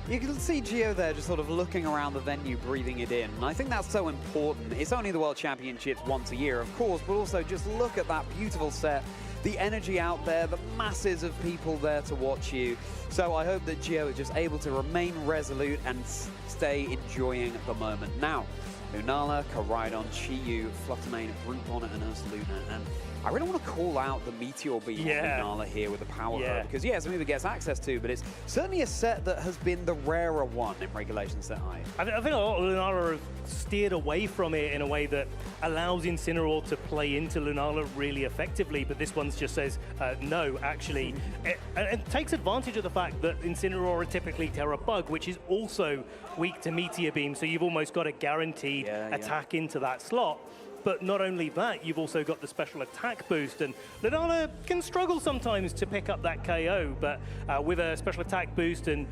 You can see Gio there just sort of looking around the venue, breathing it in. And I think that's so important. It's only the World Championships once a year, of course, but also just look at that beautiful set, the energy out there, the masses of people there to watch you. So I hope that Gio is just able to remain resolute and stay enjoying the moment. Now, Lunala, Koraidon, Chi-Yu, Fluttermane, Brute Bonnet, and Ursaluna. And I really want to call out the Meteor Beam on Lunala here with the Power Herb, because it's a move it gets access to, but it's certainly a set that has been the rarer one in Regulation Set I. I think a lot of Lunala have steered away from it in a way that allows Incineroar to play into Lunala really effectively, but this one just says, no, actually. It takes advantage of the fact that Incineroar are typically Terra Bug, which is also weak to Meteor Beam, so you've almost got a guaranteed attack into that slot. But not only that, you've also got the special attack boost, and Lunala can struggle sometimes to pick up that KO, but with a special attack boost and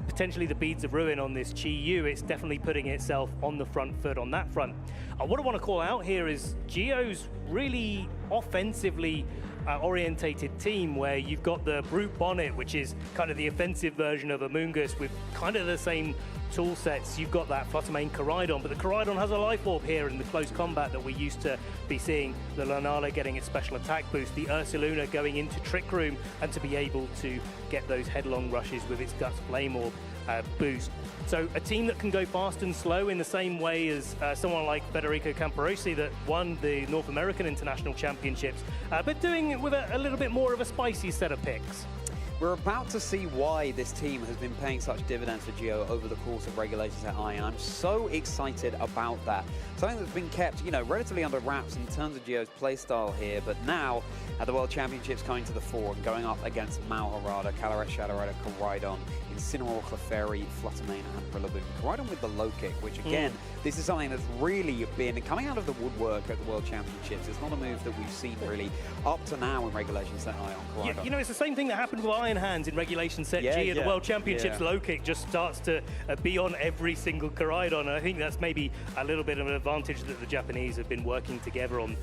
potentially the Beads of Ruin on this Chi-Yu, it's definitely putting itself on the front foot on that front. What I want to call out here is Gio's really offensively orientated team, where you've got the Brute Bonnet, which is kind of the offensive version of Amoonguss with kind of the same tool sets. You've got that Fluttermane Koraidon, but the Koraidon has a life orb here in the close combat that we used to be seeing. The Lunala getting its special attack boost, the Ursaluna going into Trick Room, and to be able to get those headlong rushes with its Guts Flame Orb boost. So a team that can go fast and slow in the same way as someone like Federico Camparosi that won the North American International Championships, but doing it with a little bit more of a spicy set of picks. We're about to see why this team has been paying such dividends for Gio over the course of Regulation Set I, and I'm so excited about that. Something that's been kept, relatively under wraps in terms of Gio's playstyle here, but now at the World Championships coming to the fore and going up against Mao Harada, Calarette, Shadow Rider, Koraidon, Incineroar, Clefairy, Fluttermane, and Rillaboom. Koraidon with the low kick, which again, this is something that's really been coming out of the woodwork at the World Championships. It's not a move that we've seen really up to now in Regulation Set I on Koraidon. It's the same thing that happened with Iron Hands in Regulation Set G at the World Championships. Low kick just starts to be on every single Koraidon, and I think that's maybe a little bit of an advantage that the Japanese have been working together on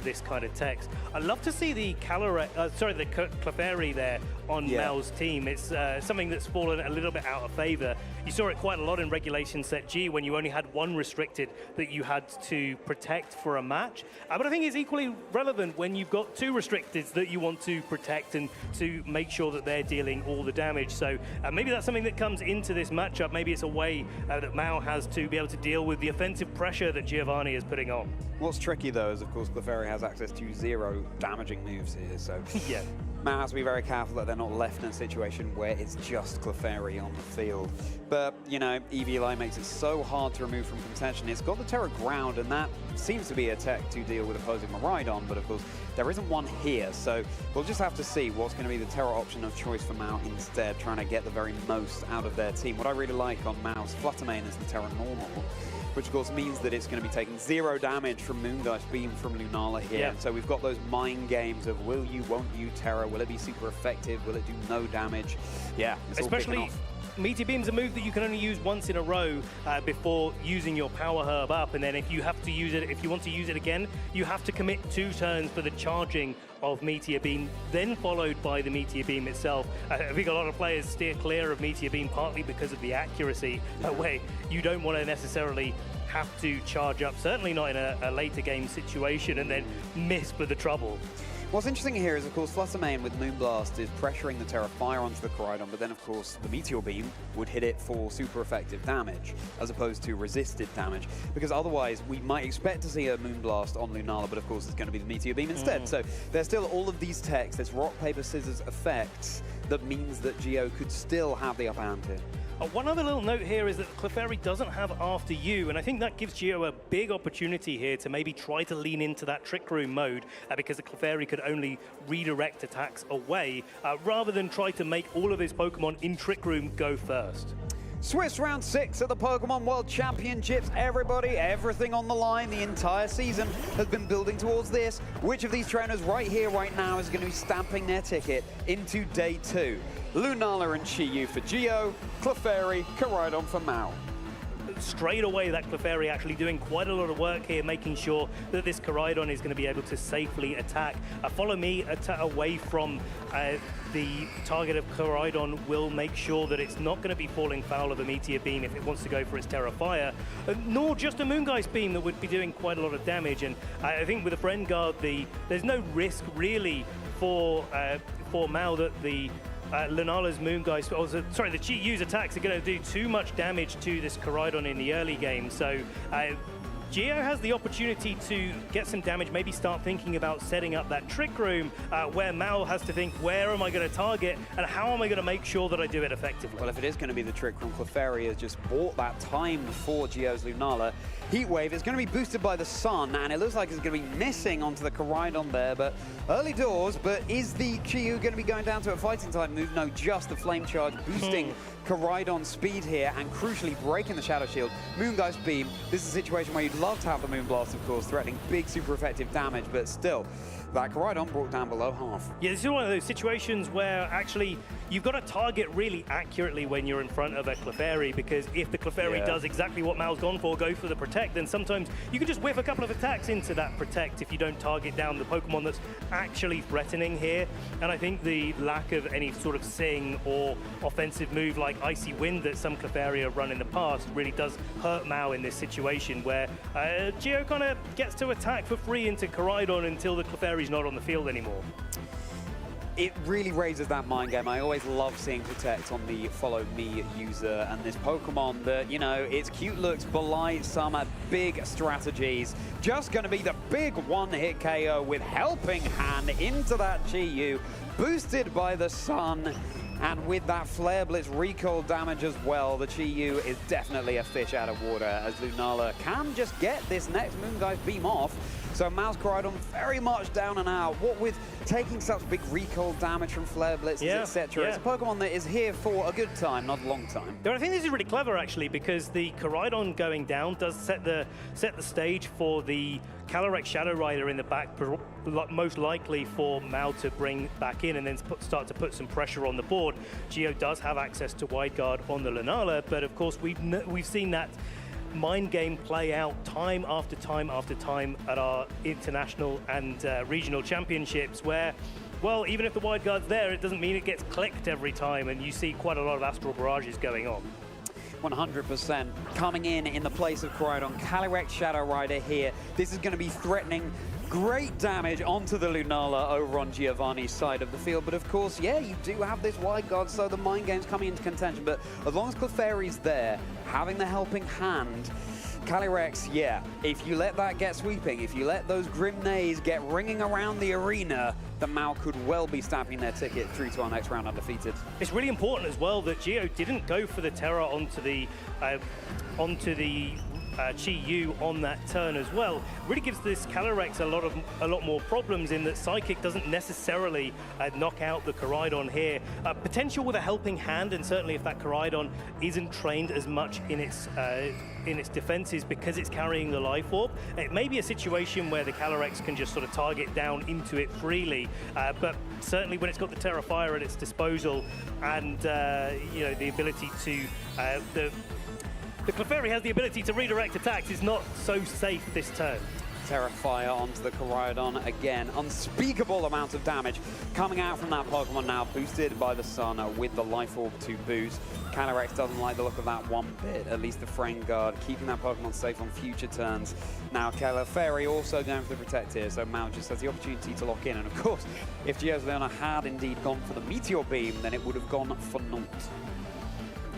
this kind of text. I'd love to see the Clefairy there on Mel's team. It's something that's fallen a little bit out of favor. You saw it quite a lot in Regulation Set G when you only had one restricted that you had to protect for a match. But I think it's equally relevant when you've got two restricteds that you want to protect and to make sure that they're dealing all the damage. So maybe that's something that comes into this matchup. Maybe it's a way that Mao has to be able to deal with the offensive pressure that Giovanni is putting on. What's tricky though is, of course, Clefairy has access to 0 damaging moves here, so Mao has to be very careful that they're not left in a situation where it's just Clefairy on the field. But, EVLI makes it so hard to remove from contention. It's got the Terra Ground, and that seems to be a tech to deal with opposing Miraidon, but of course, there isn't one here, so we'll just have to see what's going to be the Terra option of choice for Mao instead, trying to get the very most out of their team. What I really like on Mao's Fluttermane is the Terra Normal, which of course means that it's going to be taking 0 damage from Moongeist Beam from Lunala here. And so we've got those mind games of will you, won't you, Terra? Will it be super effective? Will it do no damage? Yeah, it's especially all kicking off. Meteor Beam's a move that you can only use once in a row before using your Power Herb up, and then if you have to use it, if you want to use it again, you have to commit 2 turns for the charging of Meteor Beam, then followed by the Meteor Beam itself. I think a lot of players steer clear of Meteor Beam partly because of the accuracy, where you don't want to necessarily have to charge up, certainly not in a later game situation, and then miss for the trouble. What's interesting here is, of course, Fluttermane with Moonblast is pressuring the Terra Fire onto the Koraidon, but then, of course, the Meteor Beam would hit it for super effective damage, as opposed to resisted damage, because otherwise we might expect to see a Moonblast on Lunala, but of course it's going to be the Meteor Beam instead. So there's still all of these techs, this rock, paper, scissors effects that means that Gio could still have the upper hand here. One other little note here is that Clefairy doesn't have After You, and I think that gives Gio a big opportunity here to maybe try to lean into that Trick Room mode, because the Clefairy could only redirect attacks away, rather than try to make all of his Pokemon in Trick Room go first. Swiss round 6 at the Pokemon World Championships. Everybody, everything on the line. The entire season has been building towards this. Which of these trainers right here, right now, is going to be stamping their ticket into day 2? Lunala and Chi-Yu for Gio, Clefairy, Koraidon for Mao. straight away that Clefairy actually doing quite a lot of work here, making sure that this Koraidon is going to be able to safely attack. Follow me away from the target of Koraidon will make sure that it's not going to be falling foul of a Meteor Beam if it wants to go for its Terra Fire, nor just a Moongeist Beam that would be doing quite a lot of damage. And I think with the Friend Guard, there's no risk really for Mao that the Lunala's Moongeist, sorry, the Chi-Yu's attacks are going to do too much damage to this Koraidon in the early game. So Geo has the opportunity to get some damage, maybe start thinking about setting up that Trick Room where Mao has to think, where am I going to target and how am I going to make sure that I do it effectively? Well, if it is going to be the Trick Room, Clefairy has just bought that time for Geo's Lunala. Heatwave is going to be boosted by the sun, and it looks like it's going to be missing onto the Koraidon there, but early doors. But is the Chi-Yu going to be going down to a fighting type move? No, just the Flame Charge boosting Koraidon's speed here and crucially breaking the Shadow Shield. Moongeist Beam, this is a situation where you'd love to have the Moonblast, of course, threatening big super effective damage, but still, that Koraidon brought down below half. Yeah, this is one of those situations where actually you've got to target really accurately when you're in front of a Clefairy, because if the Clefairy does exactly what Mao's gone for, go for the Protect, then sometimes you can just whiff a couple of attacks into that Protect if you don't target down the Pokemon that's actually threatening here. And I think the lack of any sort of Sing or offensive move like Icy Wind that some Clefairy have run in the past really does hurt Mao in this situation where Geo kind of gets to attack for free into Koraidon until the Clefairy's not on the field anymore. It really raises that mind game. I always love seeing Protect on the Follow Me user and this Pokemon that, you know, its cute looks belie some big strategies. Just going to be the big one-hit KO with Helping Hand into that Chi-Yu, boosted by the sun. And with that Flare Blitz recoil damage as well, the Chi-Yu is definitely a fish out of water, as Lunala can just get this next Moongeist Beam off. So Mao's Koraidon very much down and out. What with taking such big recoil damage from Flare Blitzes, etc. It's a Pokemon that is here for a good time, not a long time. I think this is really clever actually, because the Koraidon going down does set the stage for the Calyrex Shadow Rider in the back, most likely for Mao to bring back in and then start to put some pressure on the board. Geo does have access to Wide Guard on the Lunala, but of course we've seen that mind game play out time after time after time at our international and regional championships where, well, even if the Wide Guard's there, it doesn't mean it gets clicked every time, and you see quite a lot of Astral Barrages going on. 100% coming in the place of Koraidon. Calyrex Shadow Rider here. This is going to be threatening great damage onto the Lunala over on Giovanni's side of the field. But of course, yeah, you do have this Wide Guard, so the mind game's coming into contention. But as long as Clefairy's there, having the Helping Hand, Calyrex, yeah, if you let that get sweeping, if you let those Grim Nays get ringing around the arena, the Mao could well be stamping their ticket through to our next round undefeated. It's really important as well that Geo didn't go for the Terra onto the Chi-Yu on that turn as well. Really gives this Calyrex a lot more problems in that Psychic doesn't necessarily knock out the Koraidon here. Potential with a Helping Hand, and certainly if that Koraidon isn't trained as much in its defenses because it's carrying the Life Orb, it may be a situation where the Calyrex can just sort of target down into it freely, but certainly when it's got the Terra Fire at its disposal and you know, the ability to the Clefairy has the ability to redirect attacks, is not so safe this turn. Terra Fire onto the Koraidon again. Unspeakable amount of damage coming out from that Pokemon now, boosted by the sun with the Life Orb to boost. Calyrex doesn't like the look of that one bit, at least the Friend Guard, keeping that Pokemon safe on future turns. Now Clefairy also going for the Protect here, so Mao just has the opportunity to lock in. And of course, if Geo's Leona had indeed gone for the Meteor Beam, then it would have gone for naught.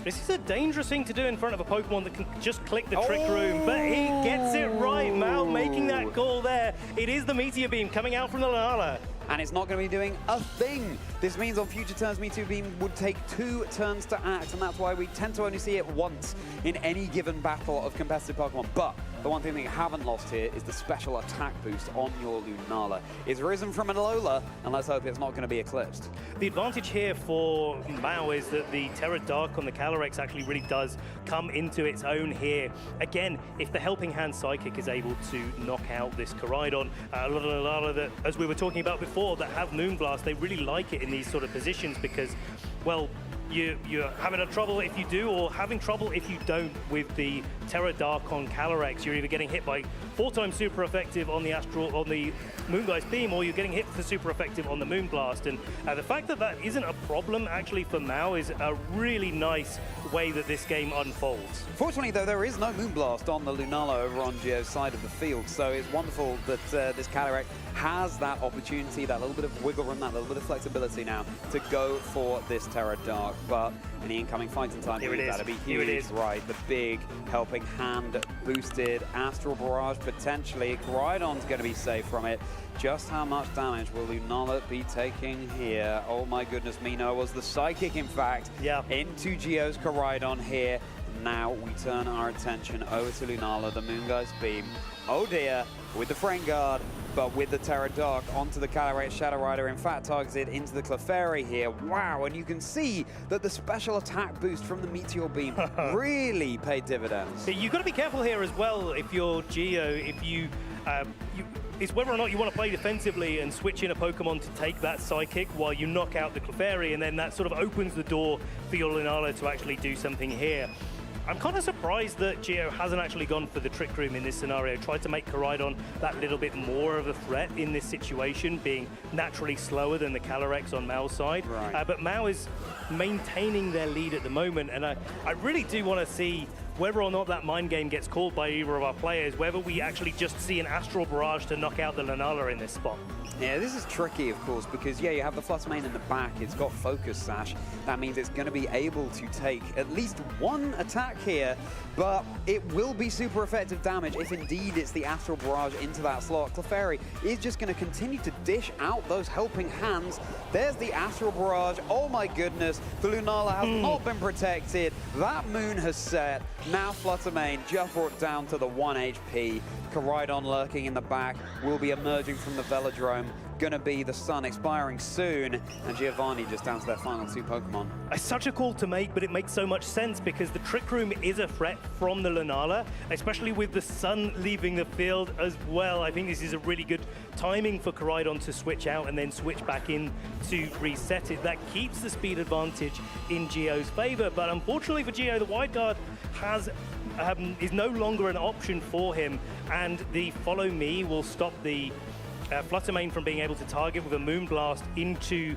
This is a dangerous thing to do in front of a Pokemon that can just click the Trick Room, but he gets it right. Mao making that call there. It is the Meteor Beam coming out from the Lunala. And it's not going to be doing a thing. This means on future turns, Meteor Beam would take 2 turns to act, and that's why we tend to only see it once in any given battle of competitive Pokemon. But the one thing that you haven't lost here is the special attack boost on your Lunala. It's risen from an Alola, and let's hope it's not going to be eclipsed. The advantage here for Mao is that the Terra Dark on the Calyrex actually really does come into its own here. Again, if the Helping Hand Psychic is able to knock out this Koraidon, a lot of Lunala that, as we were talking about before, that have Moonblast, they really like it in these sort of positions because, well, you're having a trouble if you do, or having trouble if you don't with the Terra Dark on Calyrex. You're either getting hit by 4 times super effective on the Moongeist Beam, or you're getting hit for super effective on the Moonblast. And the fact that that isn't a problem actually for Mao is a really nice way that this game unfolds. Fortunately, though, there is no Moonblast on the Lunala over on Geo's side of the field, so it's wonderful that this Calyrex has that opportunity, that little bit of wiggle room, that little bit of flexibility now to go for this Terra Dark. But in the incoming fighting time, that'll be huge. Here it is. Right, the big helping hand boosted Astral Barrage potentially. Koraidon's going to be safe from it. Just how much damage will Lunala be taking here? Oh my goodness, Mino was the Psychic, in fact, into Geo's Koraidon here. Now we turn our attention over to Lunala, the Moongeist Beam. Oh dear, with the Frame Guard, but with the Terra Dark onto the Calyrex Shadow Rider, in fact targeted into the Clefairy here. Wow, and you can see that the special attack boost from the Meteor Beam really paid dividends. So you've got to be careful here as well if you're Geo, if it's whether or not you want to play defensively and switch in a Pokemon to take that Psychic while you knock out the Clefairy, and then that sort of opens the door for your Lunala to actually do something here. I'm kind of surprised that Geo hasn't actually gone for the Trick Room in this scenario, tried to make Koraidon that little bit more of a threat in this situation, being naturally slower than the Calyrex on Mao's side. Right. But Mao is maintaining their lead at the moment, and I really do want to see whether or not that mind game gets called by either of our players, whether we actually just see an Astral Barrage to knock out the Lunala in this spot. Yeah, this is tricky, of course, because, yeah, you have the Fluttermane in the back. It's got Focus Sash. That means it's going to be able to take at least one attack here, but it will be super effective damage if indeed it's the Astral Barrage into that slot. Clefairy is just going to continue to dish out those helping hands. There's the Astral Barrage. Oh my goodness, the Lunala has not been protected. That moon has set. Now Fluttermane just brought down to the 1 HP. Koraidon lurking in the back will be emerging from the Velodrome. Gonna be the sun expiring soon, and Giovanni just down to their final 2 Pokemon. It's such a call to make, but it makes so much sense because the Trick Room is a threat from the Lunala, especially with the sun leaving the field as well. I think this is a really good timing for Koraidon to switch out and then switch back in to reset it. That keeps the speed advantage in Geo's favor, but unfortunately for Geo, the Wide Guard is no longer an option for him, and the Follow Me will stop the Fluttermane from being able to target with a Moonblast into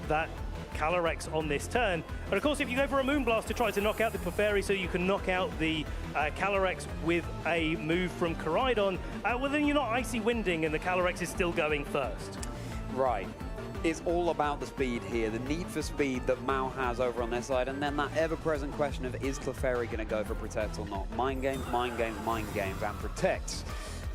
that Calyrex on this turn. But of course, if you go for a Moonblast to try to knock out the Clefairy so you can knock out the Calyrex with a move from Koraidon, well then you're not Icy Winding and the Calyrex is still going first. Right. It's all about the speed here, the need for speed that Mao has over on their side, and then that ever-present question of is Clefairy going to go for Protect or not? Mind games, mind games, mind games, and Protects.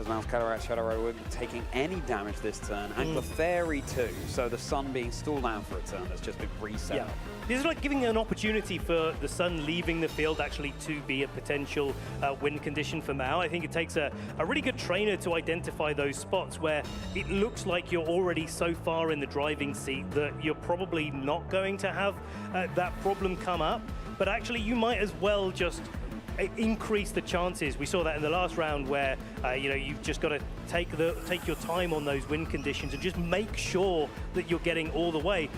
As Mao's Calyrex Shadow Rider won't be taking any damage this turn, and Clefairy too, so the sun being stalled down for a turn that's just been reset. Yeah. This is like giving an opportunity for the sun leaving the field actually to be a potential win condition for Mao. I think it takes a really good trainer to identify those spots where it looks like you're already so far in the driving seat that you're probably not going to have that problem come up, but actually you might as well just increase the chances. We saw that in the last round where you've just got to take your time on those win conditions and just make sure that you're getting all the way.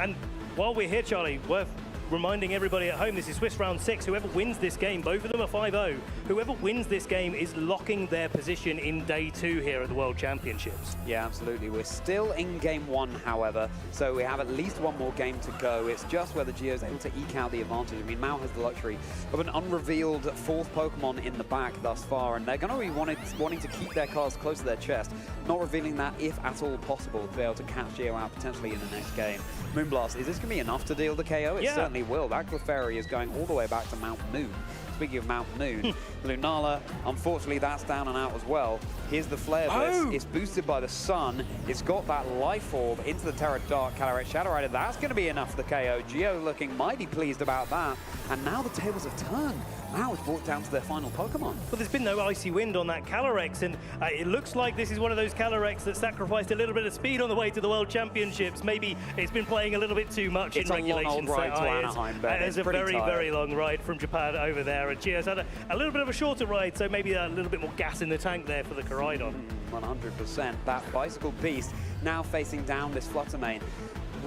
And while we're here, Charlie, worth reminding everybody at home, this is Swiss round 6. Whoever wins this game, both of them are 5-0. Whoever wins this game is locking their position in day 2 here at the World Championships. Yeah, absolutely. We're still in game 1, however, so we have at least one more game to go. It's just whether Geo's able to eke out the advantage. I mean, Mao has the luxury of an unrevealed 4th Pokemon in the back thus far, and they're going to be wanting to keep their cards close to their chest, not revealing that if at all possible to be able to catch Geo out potentially in the next game. Moonblast, is this going to be enough to deal the KO? It certainly will. That Clefairy is going all the way back to Mount Moon. Speaking of Mount Moon, Lunala, unfortunately, that's down and out as well. Here's the Flare Blitz. It's boosted by the sun. It's got that Life Orb into the Terra Dark Calyrex Shadow Rider. That's going to be enough for the KO. Geo looking mighty pleased about that. And now the tables have turned. Now it's brought down to their final Pokemon. Well, there's been no Icy Wind on that Calyrex, and it looks like this is one of those Calyrex that sacrificed a little bit of speed on the way to the World Championships. Maybe it's been playing a little bit too much in regulation. It's a long old ride to Anaheim, Ben. It's a very, very long ride from Japan over there, and Geo's had a little bit of a shorter ride, so maybe a little bit more gas in the tank there for the Koraidon. 100%. That Bicycle Beast now facing down this Fluttermane.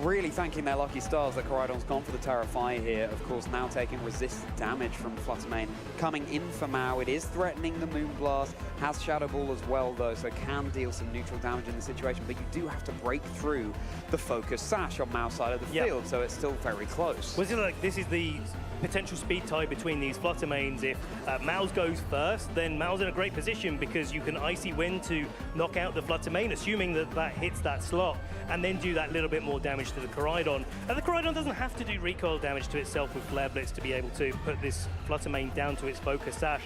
really thanking their lucky stars that Koraidon's gone for the Terrify here. Of course, now taking resisted damage from Fluttermane. Coming in for Mao, it is threatening the Moonblast. Has Shadow Ball as well, though, so can deal some neutral damage in the situation. But you do have to break through the Focus Sash on Mao's side of the field, so it's still very close. Was it like this is the potential speed tie between these Fluttermanes? If Mao's goes first, then Mao's in a great position because you can Icy Wind to knock out the Fluttermane, assuming that that hits that slot, and then do that little bit more damage to the Koraidon. And the Koraidon doesn't have to do recoil damage to itself with Flare Blitz to be able to put this Fluttermane down to its Focus Sash.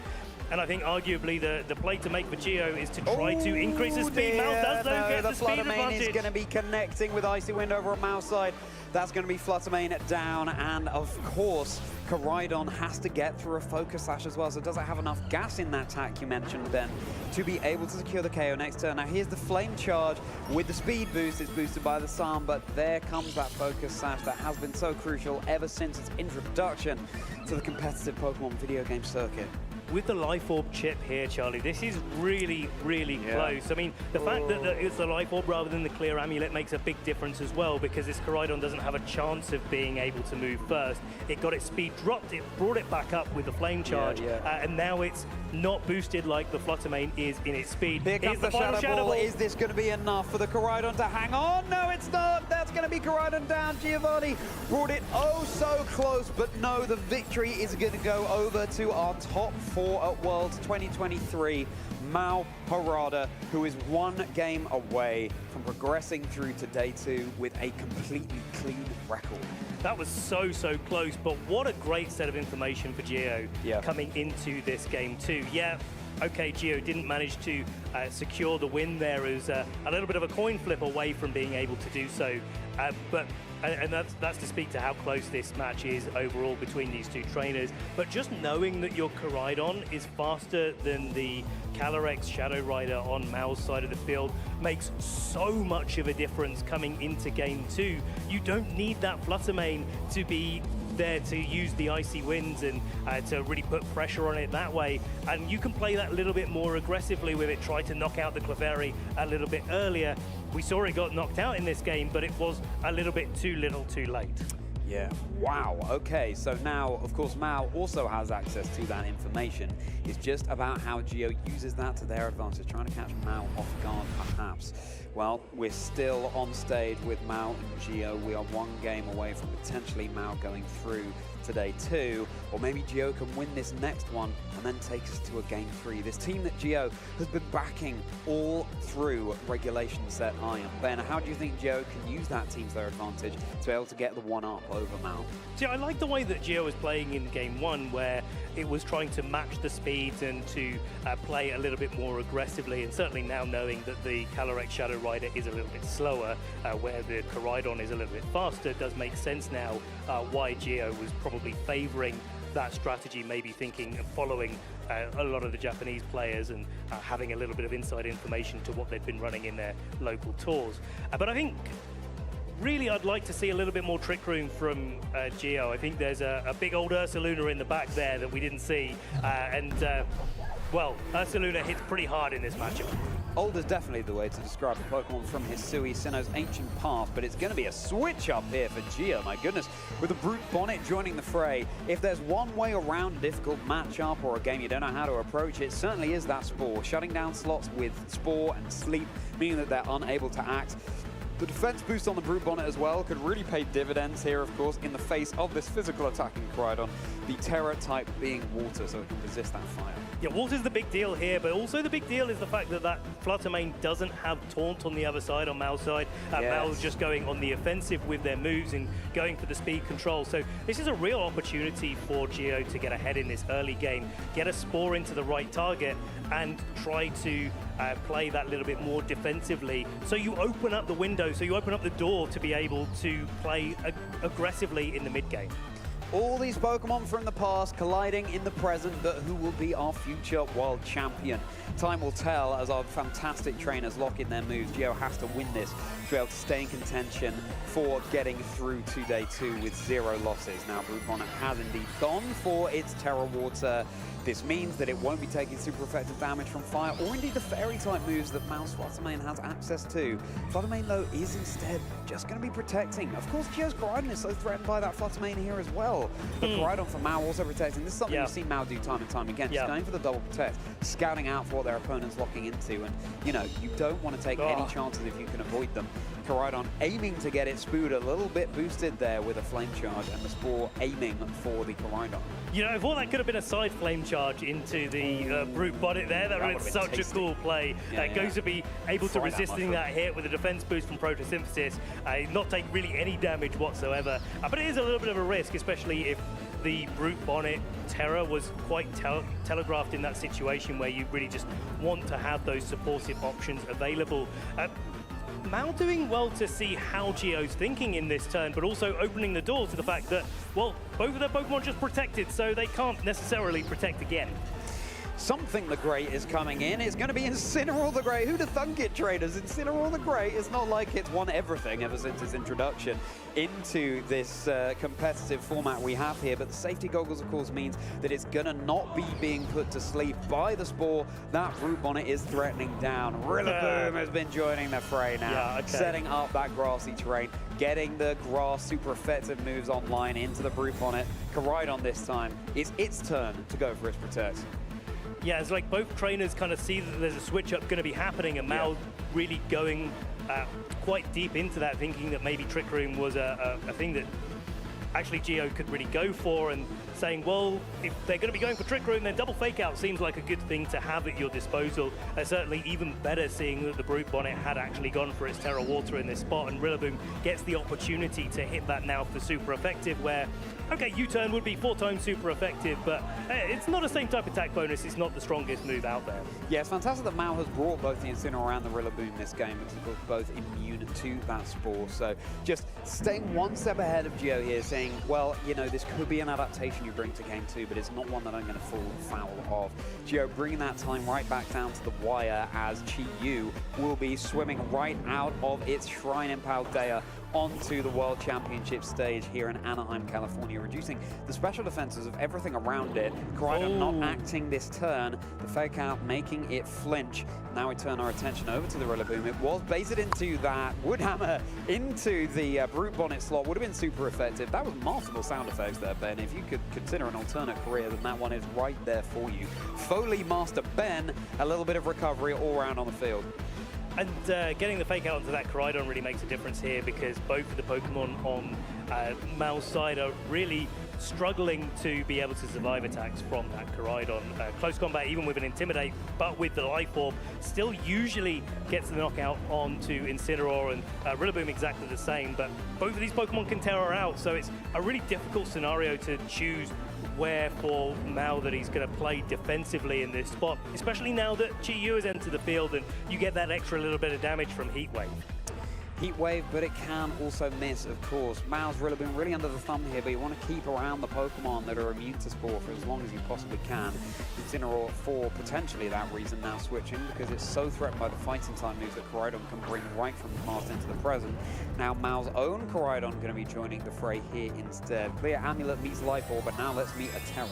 And I think arguably the play to make for Geo is to try to increase the speed. Mao does though get the speed advantage. Fluttermane is going to be connecting with Icy Wind over on Mao's side. That's going to be Fluttermane down, and of course, Koraidon has to get through a Focus Sash as well, so does it have enough gas in that tack you mentioned, Ben, to be able to secure the KO next turn? Now here's the Flame Charge with the speed boost. It's boosted by the Sun, but there comes that Focus Sash that has been so crucial ever since its introduction to the competitive Pokemon video game circuit. With the Life Orb chip here, Charlie, this is really, really close. I mean, the fact that it's the Life Orb rather than the Clear Amulet makes a big difference as well, because this Koraidon doesn't have a chance of being able to move first. It got its speed dropped, it brought it back up with the Flame Charge, and now it's not boosted like the Fluttermane is in its speed. Here comes the Shadow Ball. Is this going to be enough for the Koraidon to hang on? No, it's not. That's going to be Koraidon down. Giovanni brought it oh so close, but no, the victory is going to go over to our top 4 at Worlds 2023, Mao Harada, who is 1 game away from progressing through to day 2 with a completely clean record. That was so close, but what a great set of information for Geo coming into this game too. Yeah, okay, Geo didn't manage to secure the win there. It was a little bit of a coin flip away from being able to do so, and that's to speak to how close this match is overall between these two trainers. But just knowing that your Koraidon is faster than the Calyrex Shadow Rider on Mao's side of the field makes so much of a difference coming into game 2. You don't need that Fluttermane to be there to use the Icy Winds and to really put pressure on it that way. And you can play that a little bit more aggressively with it, try to knock out the Clefairy a little bit earlier. We saw it got knocked out in this game, but it was a little bit too little too late. Yeah, wow, okay, so now, of course, Mao also has access to that information. It's just about how Geo uses that to their advantage, trying to catch Mao off guard, perhaps. Well, we're still on stage with Mao and Geo. We are 1 game away from potentially Mao going through to day 2, or maybe Geo can win this next one and then take us to a game 3. This team that Geo has been backing all through regulation set Iron. Ben, how do you think Geo can use that team to their advantage to be able to get the 1-up over Mao? See, I like the way that Geo was playing in game 1, where it was trying to match the speeds and to play a little bit more aggressively, and certainly now knowing that the Calyrex Shadow Rider is a little bit slower, where the Koraidon is a little bit faster, does make sense now why Geo was probably favouring that strategy, maybe thinking of following a lot of the Japanese players and having a little bit of inside information to what they've been running in their local tours. But I think really I'd like to see a little bit more trick room from Geo. I think there's a big old Ursaluna in the back there that we didn't see, well, Ursaluna hits pretty hard in this matchup. Old is definitely the way to describe the Pokemon from Hisui Sinnoh's ancient past, but it's going to be a switch up here for Geo, my goodness. With the Brute Bonnet joining the fray, if there's one way around a difficult matchup or a game you don't know how to approach, it certainly is that Spore. Shutting down slots with Spore and Sleep, meaning that they're unable to act. The defense boost on the Brute Bonnet as well could really pay dividends here, of course, in the face of this physical attacking Koraidon. The Terra type being water, so it can resist that fire. Yeah, water's the big deal here, but also the big deal is the fact that that Fluttermane doesn't have Taunt on the other side, on Mao's side. Mao's just going on the offensive with their moves and going for the speed control. So this is a real opportunity for Geo to get ahead in this early game, get a Spore into the right target, and try to play that little bit more defensively. So you open up the window, so you open up the door to be able to play aggressively in the mid game. All these Pokemon from the past colliding in the present, but who will be our future world champion? Time will tell as our fantastic trainers lock in their moves. Geo has to win this be able to stay in contention for getting through to day 2 with 0 losses. Now, Brute Bonnet has indeed gone for its Terra Water. This means that it won't be taking super effective damage from fire, or indeed the fairy-type moves that Mal's Fluttermane has access to. Fluttermane, though, is instead just going to be protecting. Of course, Geo's Koraidon is so threatened by that Fluttermane here as well. But Koraidon for Mal also protecting. This is something we've seen Mal do time and time again. Just going for the double protect, scouting out for what their opponent's locking into. And, you know, you don't want to take any chances if you can avoid them. Koraidon aiming to get its Spood a little bit boosted there with a Flame Charge, and the Spore aiming for the Koraidon. You know, I thought that could have been a side Flame Charge into the Brute Bonnet there. That would have been such a cool play. Goes to be able to resisting that hit with a defense boost from Photosynthesis, not take really any damage whatsoever. But it is a little bit of a risk, especially if the Brute Bonnet Terra was quite telegraphed in that situation where you really just want to have those supportive options available. Mal doing well to see how Geo's thinking in this turn, but also opening the door to the fact that, well, both of their Pokemon just protected, so they can't necessarily protect again. Something the Great is coming in. It's going to be Incineroar the Great. Who'd have thunk it, traders? Incineroar the Great. It's not like it's won everything ever since its introduction into this competitive format we have here, but the safety goggles, of course, means that it's going to not be being put to sleep by the Spore that Brute Bonnet is threatening down. Rillaboom has been joining the fray now, setting up that grassy terrain, getting the grass super effective moves online into the Brute Bonnet. Koraidon this time, it's its turn to go for its Protect. Yeah, it's like both trainers kind of see that there's a switch up going to be happening, and Mal really going quite deep into that, thinking that maybe Trick Room was a thing that actually Geo could really go for, and saying, well, if they're going to be going for Trick Room, then double Fake Out seems like a good thing to have at your disposal. Certainly even better seeing that the Brute Bonnet had actually gone for its Terra Water in this spot, and Rillaboom gets the opportunity to hit that now for super effective, where, okay, U-turn would be 4 times super effective, but it's not the same type of attack bonus. It's not the strongest move out there. Yeah, it's fantastic that Mal has brought both the Incineroar and the Rillaboom this game, because of course both immune to that Spore. So just staying one step ahead of Geo here, saying, well, you know, this could be an adaptation you bring to game 2, but it's not one that I'm going to fall foul of. Geo bringing that time right back down to the wire, as Chi-Yu will be swimming right out of its Shrine in Paldea onto the World Championship stage here in Anaheim, California, reducing the special defenses of everything around it. Koraidon not acting this turn, the Fake Out making it flinch. Now we turn our attention over to the Rillaboom. It was baited into that Woodhammer into the Brute Bonnet slot. Would have been super effective. That was masterful sound effects there, Ben. If you could consider an alternate career, then that one is right there for you. Foley Master Ben, a little bit of recovery all around on the field. And getting the Fake Out onto that Koraidon really makes a difference here, because both of the Pokemon on Mal's side are really struggling to be able to survive attacks from that Koraidon. Close combat, even with an Intimidate, but with the Life Orb, still usually gets the knockout onto Incineroar, and Rillaboom exactly the same, but both of these Pokemon can Terra out, so it's a really difficult scenario to choose where for Mal that he's going to play defensively in this spot, especially now that Chi-Yu has entered the field and you get that extra little bit of damage from Heat Wave. Heat Wave, but it can also miss, of course. Mal's Rillaboom really under the thumb here, but you want to keep around the Pokemon that are immune to Spore for as long as you possibly can. Incineroar, for potentially that reason, now switching, because it's so threatened by the fighting type moves that Koraidon can bring right from the past into the present. Now Mal's own Koraidon going to be joining the fray here instead. Clear Amulet meets Life Orb, but now let's meet a Terra.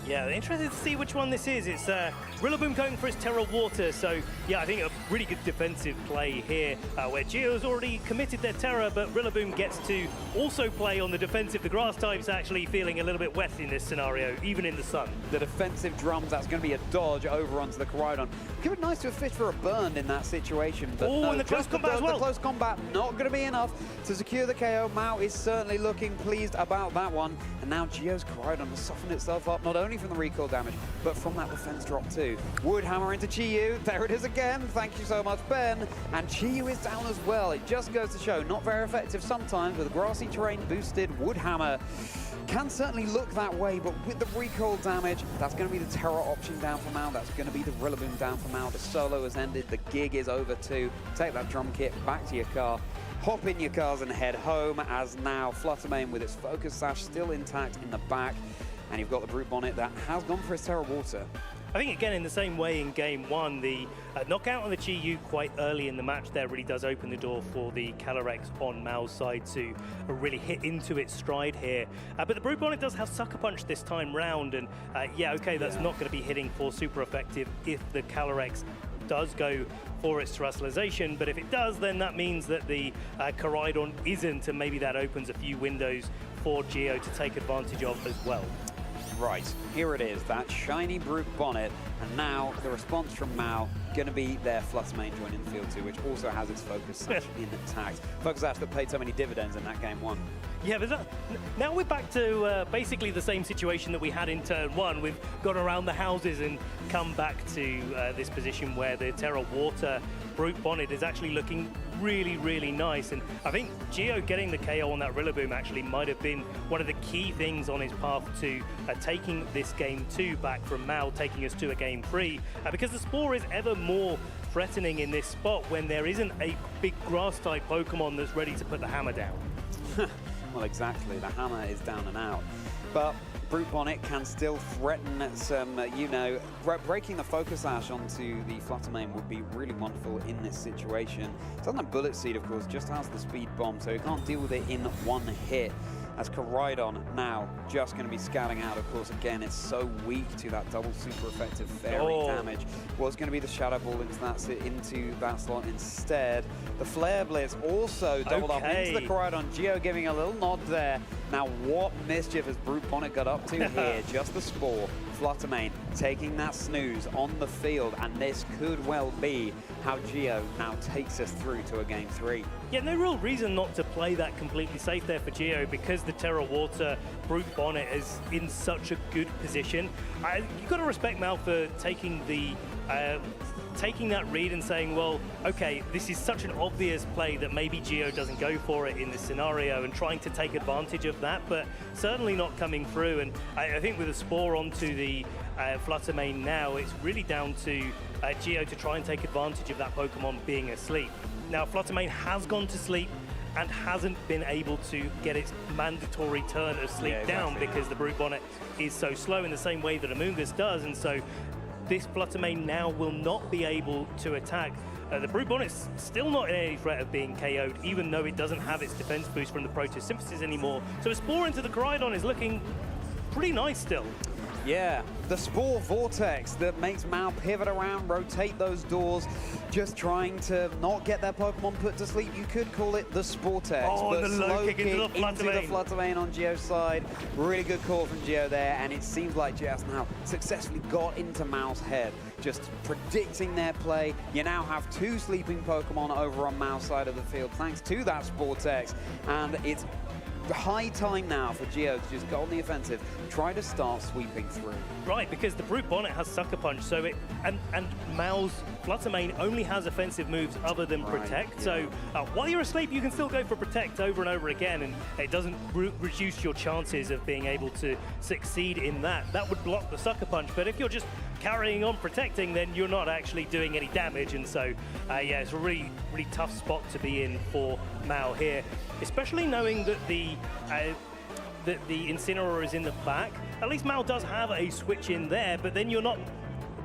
Yeah, interested to see which one this is. It's Rillaboom going for his Terra Water, so yeah, I think a really good defensive play here, where Geo's already committed their Terra, but Rillaboom gets to also play on the defensive. The grass type's actually feeling a little bit wet in this scenario, even in the sun. The defensive drums, that's going to be a dodge over onto the Koraidon. Could be nice to have fished for a burn in that situation, but no, in the close combat as well. The close combat not going to be enough to secure the KO. Mao is certainly looking pleased about that one, and now Geo's Koraidon has softened itself up, not only from the recoil damage, but from that defense drop too. Woodhammer into Chi-Yu. There it is again. Thank you so much, Ben. And Chi-Yu is down as well. It just goes to show, not very effective sometimes with a grassy terrain boosted Woodhammer. Can certainly look that way, but with the recoil damage, that's going to be the Terra option down for Mal. That's going to be the Rillaboom down for Mal. The solo has ended. The gig is over too. Take that drum kit back to your car. Hop in your cars and head home, as now Fluttermane with its Focus Sash still intact in the back. And you've got the Brute Bonnet that has gone for its Terra Water. I think, again, in the same way in Game 1, the knockout on the Chi-Yu quite early in the match there really does open the door for the Calyrex on Mao's side to really hit into its stride here. But the Brute Bonnet does have Sucker Punch this time round, and yeah, okay, that's not going to be hitting for super effective if the Calyrex does go for its terrestrialization, but if it does, then that means that the Koraidon isn't, and maybe that opens a few windows for Geo to take advantage of as well. Right, here it is, that shiny Brute Bonnet, and now the response from Mao going to be their Flutter Mane join in the field too, which also has its Focus Sash intact. Focus Sash that paid so many dividends in that Game 1. Yeah, but now we're back to basically the same situation that we had in turn 1. We've gone around the houses and come back to this position where the Terra Water Brute Bonnet is actually looking really, really nice. And I think Geo getting the KO on that Rillaboom actually might have been one of the key things on his path to taking this Game 2 back from Mao, taking us to a Game 3, because the Spore is ever more threatening in this spot when there isn't a big grass-type Pokemon that's ready to put the hammer down. Well, exactly. The hammer is down and out. But Brute Bonnet can still threaten some, you know, breaking the Focus Sash onto the Flutter Mane would be really wonderful in this situation. It doesn't have Bullet Seed, of course, just has the Speed Bomb, so you can't deal with it in one hit. As Koraidon now just going to be scouting out, of course, again, it's so weak to that double super effective fairy damage. Was going to be the Shadow Ball into that slot instead. The Flare Blitz also doubled up into the Koraidon. Geo giving a little nod there. Now, what mischief has Brute Bonnet got up to here? Just the Spore. Flutter Mane taking that snooze on the field, and this could well be how Geo now takes us through to a Game 3. Yeah, no real reason not to play that completely safe there for Geo, because the Terra Water Brute Bonnet is in such a good position. You've got to respect Mal for taking the taking that read and saying, well, okay, this is such an obvious play that maybe Geo doesn't go for it in this scenario, and trying to take advantage of that, but certainly not coming through. And I think with a Spore onto the Flutter Mane now, it's really down to Geo to try and take advantage of that Pokemon being asleep. Now, Flutter Mane has gone to sleep and hasn't been able to get its mandatory turn of sleep down because the Brute Bonnet is so slow in the same way that Amoonguss does, and so this Flutter Mane now will not be able to attack. The Brute Bonnet's still not in any threat of being KO'd, even though it doesn't have its defense boost from the Protosynthesis anymore. So a Spore into the Koraidon is looking pretty nice still. Yeah, the Spore Vortex that makes Mao pivot around, rotate those doors, just trying to not get their Pokemon put to sleep. You could call it the Sportex. Oh, but the low kick into the Flutter Mane on Geo's side. Really good call from Geo there, and it seems like Geo has now successfully got into Mao's head, just predicting their play. You now have two sleeping Pokemon over on Mao's side of the field, thanks to that Sportex, and it's high time now for Geo to just go on the offensive, try to start sweeping through. Right, because the Brute Bonnet has Sucker Punch, so it and Mao's Flutter Mane only has offensive moves other than Protect. So while you're asleep, you can still go for Protect over and over again, and it doesn't reduce your chances of being able to succeed in that. That would block the Sucker Punch, but if you're just carrying on protecting, then you're not actually doing any damage, and so yeah, it's a really, really tough spot to be in for Mao here, especially knowing that the Incineroar is in the back. At least Mao does have a switch in there, but then you're not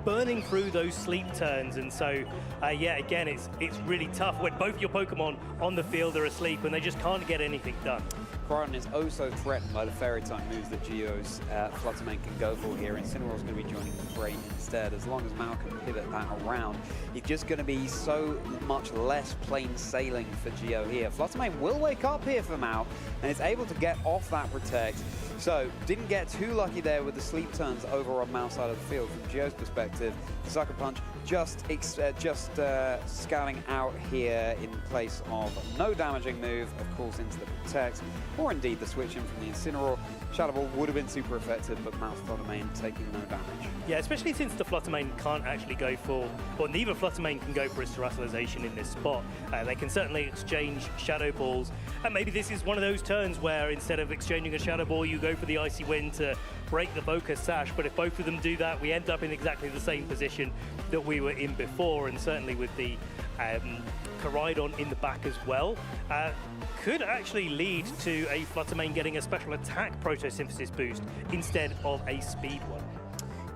burning through those sleep turns, and so yeah, again, it's really tough when both your Pokemon on the field are asleep and they just can't get anything done. Koraidon is also threatened by the Fairy-type moves that Geo's Flutter Mane can go for here. Incineroar's going to be joining the fray instead. As long as Mao can pivot that around, it's just going to be so much less plain sailing for Geo here. Flutter Mane will wake up here for Mao, and is able to get off that Protect. So, didn't get too lucky there with the sleep turns over on Mao's side of the field. From Geo's perspective, the Sucker Punch just scouting out here in place of no damaging move, of course, into the Protect, or indeed the switch in from the Incineroar. Shadow Ball would have been super effective, but Mao's Flutter Mane taking no damage. Yeah, especially since the Flutter Mane can't actually go for, or neither Flutter Mane can go for its terrestrialization in this spot. They can certainly exchange Shadow Balls, and maybe this is one of those turns where instead of exchanging a Shadow Ball, you go for the Icy Wind to break the Focus Sash, but if both of them do that, we end up in exactly the same position that we were in before, and certainly with the Koraidon in the back as well, could actually lead to a Flutter Mane getting a special attack Protosynthesis boost instead of a speed one.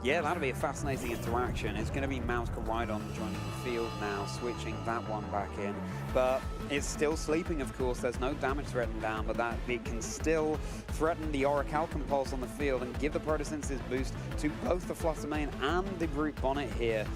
Yeah, that'll be a fascinating interaction. It's going to be Mao's Koraidon joining the field now, switching that one back in. But it's still sleeping, of course. There's no damage threatened down, but that it can still threaten the Orichalcum Pulse on the field and give the Photosynthesis boost to both the Flutter Mane and the Brute Bonnet here.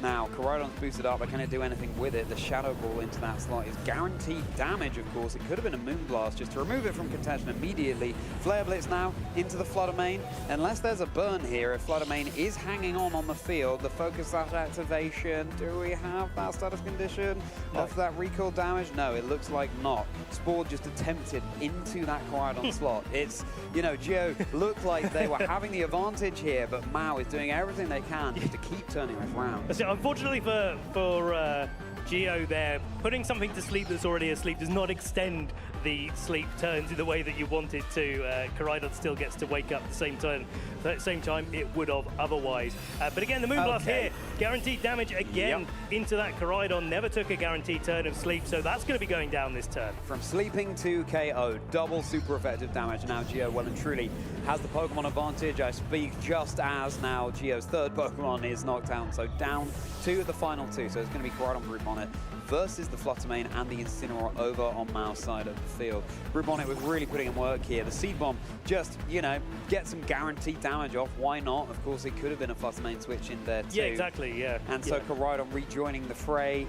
Now, Koraidon's boosted up, but can it do anything with it? The Shadow Ball into that slot is guaranteed damage, of course. It could have been a Moonblast just to remove it from contention immediately. Flare Blitz now into the Flutter Mane. Unless there's a burn here, if Flutter Mane is hanging on the field, the Focus Sash activation, do we have that status condition of that recall damage? No, it looks like not. Spore just attempted into that Koraidon slot. It's, you know, Geo looked like they were having the advantage here, but Mao is doing everything they can just to keep turning this round. So unfortunately for Geo there, putting something to sleep that's already asleep does not extend the sleep turns in the way that you want it to. Koraidon still gets to wake up at the same time it would have otherwise. But again, the Moonblast here, guaranteed damage again into that Koraidon. Never took a guaranteed turn of sleep, so that's going to be going down this turn. From sleeping to KO, double super effective damage. Now Geo well and truly has the Pokemon advantage. I speak just as now Geo's third Pokemon is knocked out, so down to the final two. So it's going to be Koraidon, Brute Bonnet versus the Flutter Mane and the Incineroar over on Mao's side of the field. Brute Bonnet was really putting in work here. The Seed Bomb just, you know, get some guaranteed damage off. Why not? Of course, it could have been a Flutter Mane switch in there too. Yeah, exactly, yeah. And so Koraidon rejoining the fray.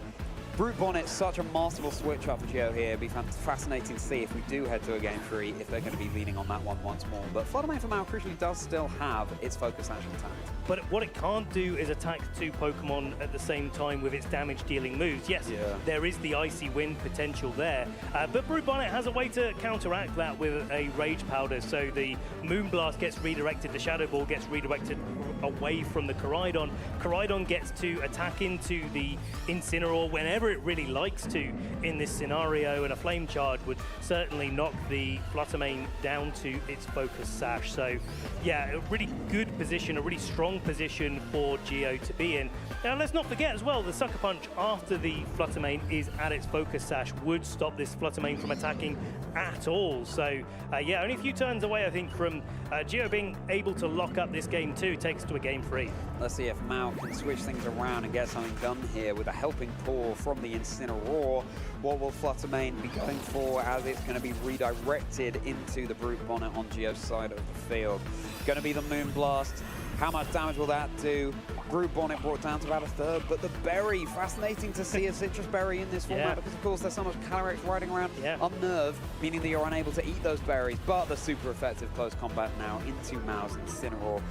Brute Bonnet, such a masterful switch up for Geo here. It'd be fascinating to see if we do head to a game 3, if they're going to be leaning on that one once more. But Flutter Mane for Mao crucially does still have its Focus Action intact. But what it can't do is attack two Pokemon at the same time with its damage-dealing moves. Yes, there is the Icy Wind potential there, but Brute Bonnet has a way to counteract that with a Rage Powder. So the Moonblast gets redirected, the Shadow Ball gets redirected away from the Koraidon. Koraidon gets to attack into the Incineroar whenever it really likes to in this scenario, and a Flame Charge would certainly knock the Flutter Mane down to its Focus Sash. So yeah, a really good position, a really strong position for Geo to be in. Now let's not forget as well, the Sucker Punch after the Flutter Mane is at its Focus Sash would stop this Flutter Mane from attacking at all. So yeah, only a few turns away I think from Geo being able to lock up this game 2, takes us to a game 3. Let's see if Mao can switch things around and get something done here with a helping paw from the Incineroar. What will Flutter Mane be going for as it's going to be redirected into the Brute Bonnet on Geo's side of the field? Going to be the Moonblast. How much damage will that do? Brute Bonnet brought down to about a third, but the berry, fascinating to see a citrus berry in this format because of course there's so much Calyrex riding around unnerved, meaning that you're unable to eat those berries, but the super effective close combat now into Mao's Incineroar.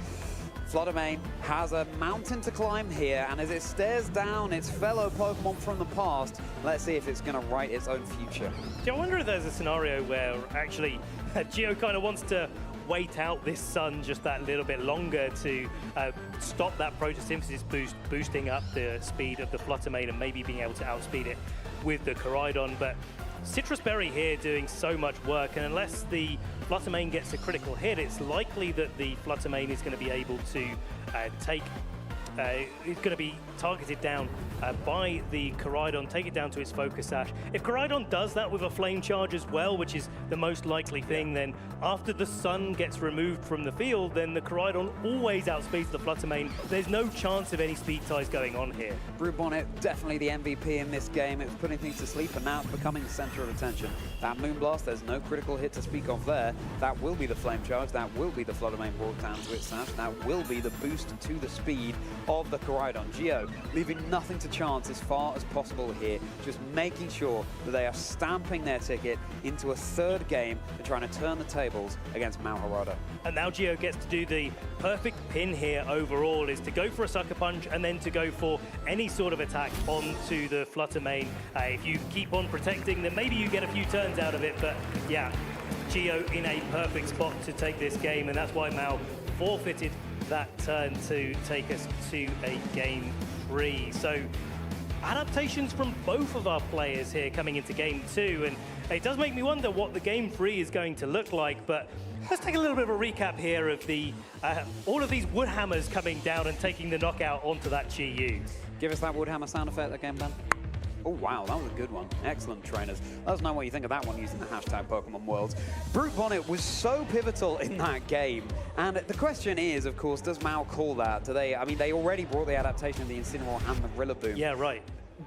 Flutter Mane has a mountain to climb here, and as it stares down its fellow Pokemon from the past, let's see if it's going to write its own future. I wonder if there's a scenario where actually Geo kind of wants to wait out this sun just that little bit longer to stop that photosynthesis boost, boosting up the speed of the Flutter Mane and maybe being able to outspeed it with the Koraidon. But Citrus Berry here doing so much work, and unless the Flutter Mane gets a critical hit, it's likely that the Flutter Mane is going to be able to it's going to be targeted down by the Koraidon, take it down to its Focus Sash. If Koraidon does that with a Flame Charge as well, which is the most likely thing, then after the sun gets removed from the field, then the Koraidon always outspeeds the Flutter Mane. There's no chance of any speed ties going on here. Brute Bonnet, definitely the MVP in this game. It was putting things to sleep, and now it's becoming the center of attention. That Moonblast, there's no critical hit to speak of there. That will be the Flame Charge, that will be the Flutter Mane brought down to its Sash, that will be the boost to the speed of the Koraidon. Geo leaving nothing to chance as far as possible here, just making sure that they are stamping their ticket into a third game and trying to turn the tables against Mount Harada. And now Geo gets to do the perfect pin here overall, is to go for a Sucker Punch and then to go for any sort of attack onto the Flutter Mane. If you keep on protecting, then maybe you get a few turns out of it, but yeah, Geo in a perfect spot to take this game, and that's why Mao forfeited that turn to take us to a game 3. So adaptations from both of our players here coming into game 2, and it does make me wonder what the game 3 is going to look like. But let's take a little bit of a recap here of the all of these Woodhammers coming down and taking the knockout onto that Chi-Yu. Give us that Woodhammer sound effect again, Ben. Oh, wow, that was a good one. Excellent, trainers. Let us know what you think of that one using the hashtag Pokemon Worlds. Brute Bonnet was so pivotal in that game. And the question is, of course, does Mao call that? Do they, I mean, they already brought the adaptation of the Incineroar and the Rillaboom. Yeah, right.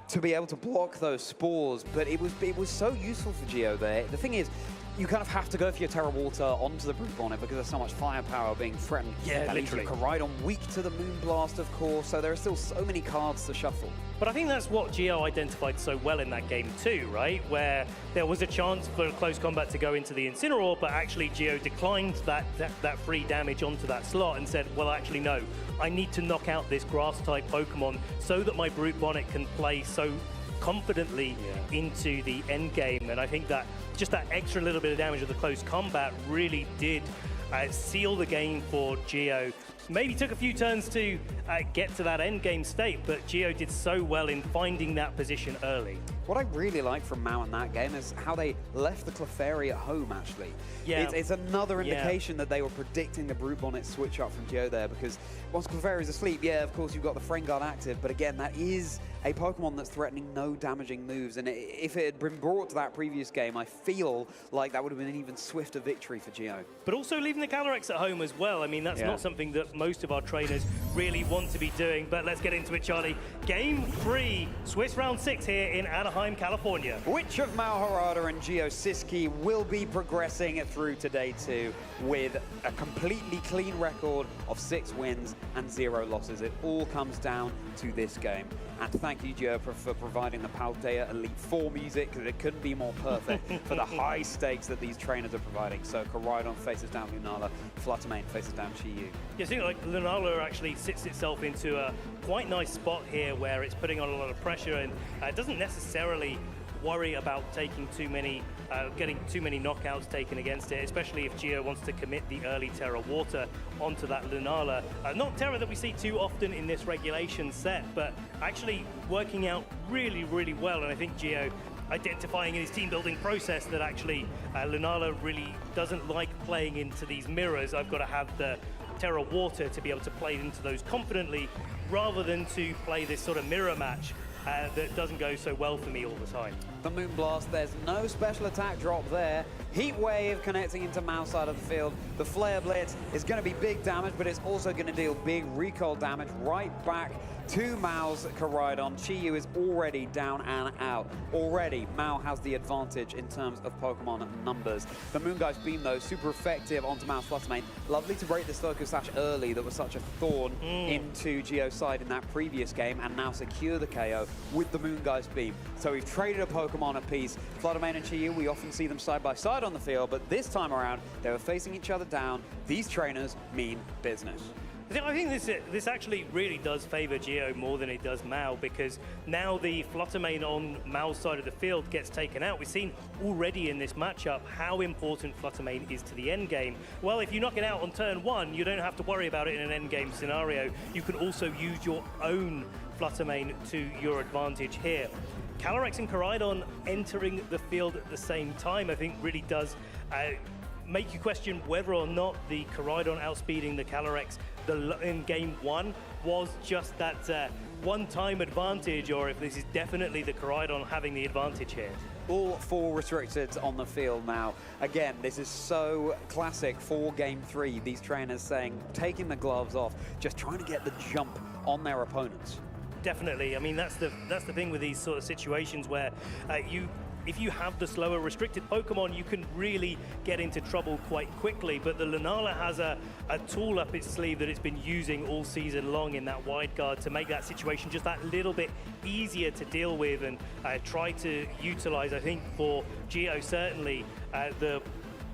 To be able to block those spores, but it was so useful for Geo there. The thing is, you kind of have to go for your Terra Water onto the Brute Bonnet because there's so much firepower being threatened. Yeah, literally. Koraidon weak to the Moonblast, of course, so there are still so many cards to shuffle. But I think that's what Geo identified so well in that game too, right? Where there was a chance for close combat to go into the Incineroar, but actually Geo declined that free damage onto that slot and said, well, actually, no. I need to knock out this Grass-type Pokemon so that my Brute Bonnet can play so confidently into the end game. And I think that just that extra little bit of damage of the close combat really did seal the game for Geo. Maybe took a few turns to get to that end game state, but Geo did so well in finding that position early. What I really like from Mao in that game is how they left the Clefairy at home, actually. Yeah. It's another indication that they were predicting the Brute Bonnet switch up from Geo there, because once Clefairy's asleep, yeah, of course, you've got the Friend Guard active, but again, that is a Pokemon that's threatening no damaging moves, and if it had been brought to that previous game, I feel like that would have been an even swifter victory for Geo. But also leaving the Calyrex at home as well. I mean, that's not something that most of our trainers really want to be doing, but let's get into it, Charlie. Game 3, Swiss Round 6 here in Anaheim, California. Which of Mao Harada and Geo Cischke will be progressing through to day 2 with a completely clean record of 6 wins and 0 losses? It all comes down to this game. And thank you, Geo, for providing the Paldea Elite 4 music, because it couldn't be more perfect for the high stakes that these trainers are providing. So Koraidon faces down Lunala, Fluttermane faces down Chi-Yu. Yeah, I think like Lunala actually sits itself into a quite nice spot here where it's putting on a lot of pressure and it doesn't necessarily worry about taking too many, getting too many knockouts taken against it, especially if Geo wants to commit the early Terra Water onto that Lunala. Not Terra that we see too often in this regulation set, but actually working out really, really well. And I think Geo identifying in his team building process that actually Lunala really doesn't like playing into these mirrors. I've got to have the Terra Water to be able to play into those confidently rather than to play this sort of mirror match that doesn't go so well for me all the time. The Moonblast, there's no special attack drop there. Heat Wave connecting into Mao's side of the field. The Flare Blitz is going to be big damage, but it's also going to deal big recoil damage right back to Mao's Koraidon. Chi-Yu is already down and out. Already, Mao has the advantage in terms of Pokemon numbers. The Moongeist Beam, though, super effective onto Mao's Fluttermane. Lovely to break this Focus Sash early that was such a thorn into Geo's side in that previous game, and now secure the KO with the Moongeist Beam. So we've traded a Pokemon apiece. Fluttermane and Chi-Yu, we often see them side by side on the field, but this time around, they were facing each other down. These trainers mean business. I think this actually really does favor Geo more than it does Mao, because now the Fluttermane on Mao's side of the field gets taken out. We've seen already in this matchup how important Fluttermane is to the end game. Well, if you knock it out on turn 1, you don't have to worry about it in an end game scenario. You can also use your own Fluttermane to your advantage here. Calyrex and Koraidon entering the field at the same time, I think really does make you question whether or not the Koraidon outspeeding the Calyrex in game 1 was just that one-time advantage, or if this is definitely the Koraidon having the advantage here. All 4 restricted on the field now. Again, this is so classic for game 3. These trainers saying, taking the gloves off, just trying to get the jump on their opponents. Definitely. I mean, that's the thing with these sort of situations where if you have the slower restricted Pokemon, you can really get into trouble quite quickly. But the Lunala has a tool up its sleeve that it's been using all season long in that wide guard to make that situation just that little bit easier to deal with and try to utilize, I think, for Geo certainly, the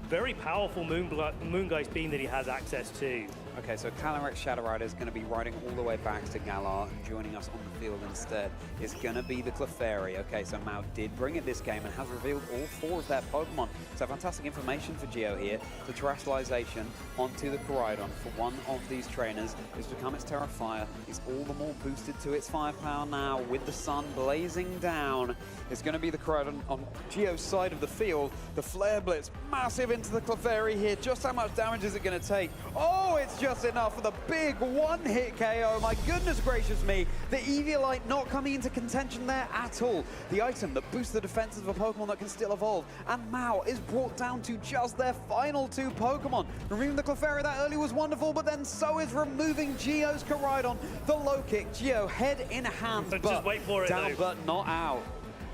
very powerful Moongeist Beam that he has access to. Okay, so Calyrex Shadow Rider is going to be riding all the way back to Galar, and joining us on the field instead is going to be the Clefairy. Okay, so Mao did bring it this game and has revealed all 4 of their Pokemon. So fantastic information for Geo here. The Terrestrialization onto the Koraidon for one of these trainers has become its Terra Fire. It's all the more boosted to its firepower now with the sun blazing down. It's going to be the Koraidon on Geo's side of the field. The Flare Blitz massive into the Clefairy here. Just how much damage is it going to take? Oh, it's just just enough for the big one-hit KO. My goodness gracious me, the Eviolite not coming into contention there at all. The item that boosts the defenses of a Pokemon that can still evolve, and Mao is brought down to just their final 2 Pokemon. Removing the Clefairy that early was wonderful, but then so is removing Geo's Koraidon. The low kick, Geo head in hand, But but just wait for it, down though. but not out.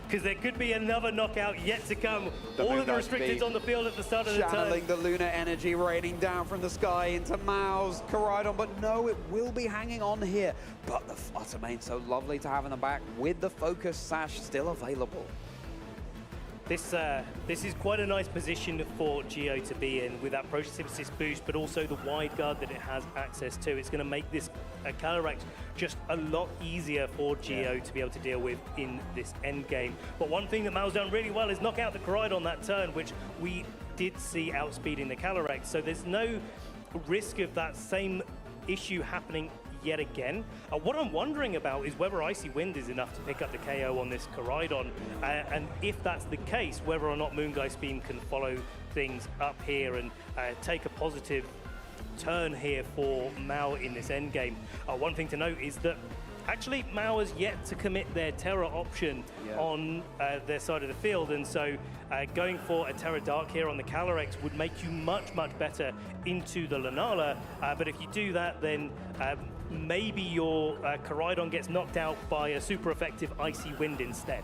Because there could be another knockout yet to come. The All of the Moonlight restricteds Speed. on the field at the start of the turn. Channeling the lunar energy raining down from the sky into Mao's Koraidon, but no, it will be hanging on here. But the Flutter Mane so lovely to have in the back with the Focus Sash still available. This is quite a nice position for Geo to be in with that Photosynthesis boost, but also the wide guard that it has access to. It's going to make this Calyrex just a lot easier for Geo to be able to deal with in this end game. But one thing that Mao's done really well is knock out the Koraidon on that turn, which we did see outspeeding the Calyrex. So there's no risk of that same issue happening yet again. What I'm wondering about is whether Icy Wind is enough to pick up the KO on this Koraidon, and if that's the case, whether or not Moongeist Beam can follow things up here and take a positive turn here for Mao in this endgame. One thing to note is that actually Mao has yet to commit their Terra option on their side of the field, and so going for a Terra Dark here on the Calyrex would make you much, much better into the Lunala, but if you do that, then maybe your Koraidon gets knocked out by a super effective Icy Wind instead.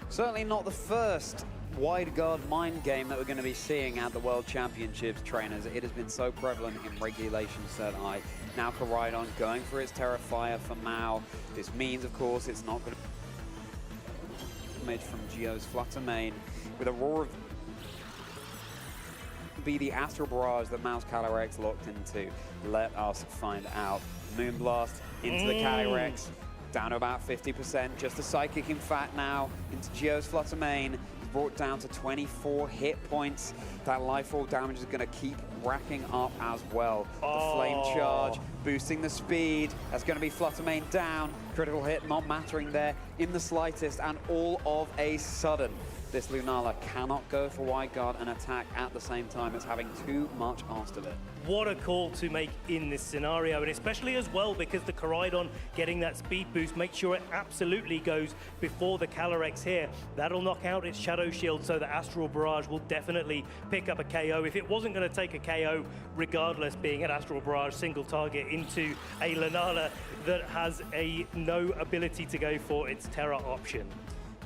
Certainly not the first wide guard mind game that we're going to be seeing at the World Championships, trainers. It has been so prevalent in regulation, said I. Now Koraidon going for its Terra Fire for Mao. This means, of course, it's not going to damage from Geo's Flutter Mane with a roar of be the Astral Barrage that Mao's Calyrex locked into. Let us find out. Moonblast into the Calyrex, down to about 50%. Just a Psychic in fact now into Geo's Flutter Mane. Brought down to 24 hit points. That Lifeorb damage is going to keep racking up as well. The Flame Charge boosting the speed. That's going to be Flutter Mane down. Critical hit not mattering there in the slightest, and all of a sudden this Lunala cannot go for wide guard and attack at the same time. It's having too much asked of it. What a call to make in this scenario, and especially as well because the Koraidon getting that speed boost makes sure it absolutely goes before the Calyrex here. That'll knock out its Shadow Shield, so the Astral Barrage will definitely pick up a KO. If it wasn't going to take a KO, regardless, being an Astral Barrage single target into a Lunala that has no ability to go for its Terra option.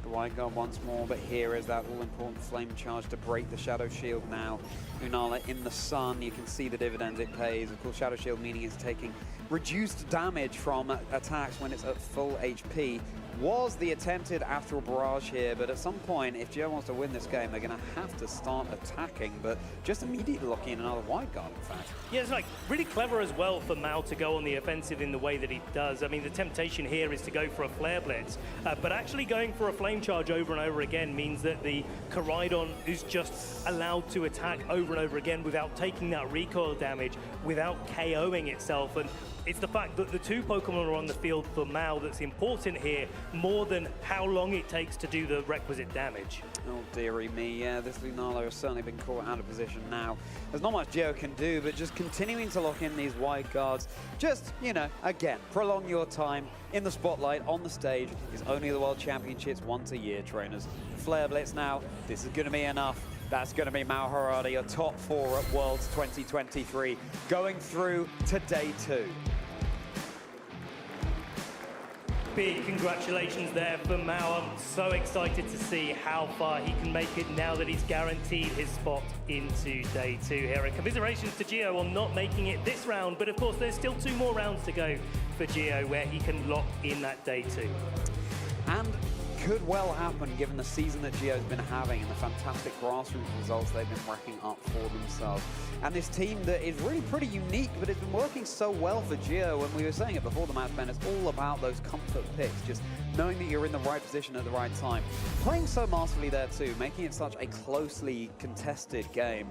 The wide guard once more, but here is that all-important Flame Charge to break the Shadow Shield now. Lunala in the sun, you can see the dividends it pays. Of course, Shadow Shield meaning it's taking reduced damage from attacks when it's at full HP. Was the attempted Astral Barrage here, but at some point, if Geo wants to win this game, they're going to have to start attacking, but just immediately locking in another wide guard, in fact. Yeah, it's like really clever as well for Mao to go on the offensive in the way that he does. I mean, the temptation here is to go for a Flare Blitz, but actually going for a Flame Charge over and over again means that the Koraidon is just allowed to attack over and over again without taking that recoil damage, without KOing itself. And it's the fact that the 2 Pokemon are on the field for Mao that's important here, more than how long it takes to do the requisite damage. Oh, dearie me, yeah, this Lunala has certainly been caught out of position now. There's not much Geo can do, but just continuing to lock in these wide guards. Just, you know, again, prolong your time in the spotlight, on the stage. Is only the World Championships once a year, trainers. Flare Blitz now, this is going to be enough. That's going to be Mao Harada, your top 4 at Worlds 2023, going through to day 2. Big congratulations there for Mao. I'm so excited to see how far he can make it now that he's guaranteed his spot into day 2 here. And commiserations to Geo on not making it this round, but of course there's still 2 more rounds to go for Geo where he can lock in that day 2. And could well happen given the season that Geo's been having and the fantastic grassroots results they've been racking up for themselves. And this team that is really pretty unique, but it's been working so well for Geo. And we were saying it before the match, Ben, it's all about those comfort picks, just knowing that you're in the right position at the right time. Playing so masterfully there too, making it such a closely contested game.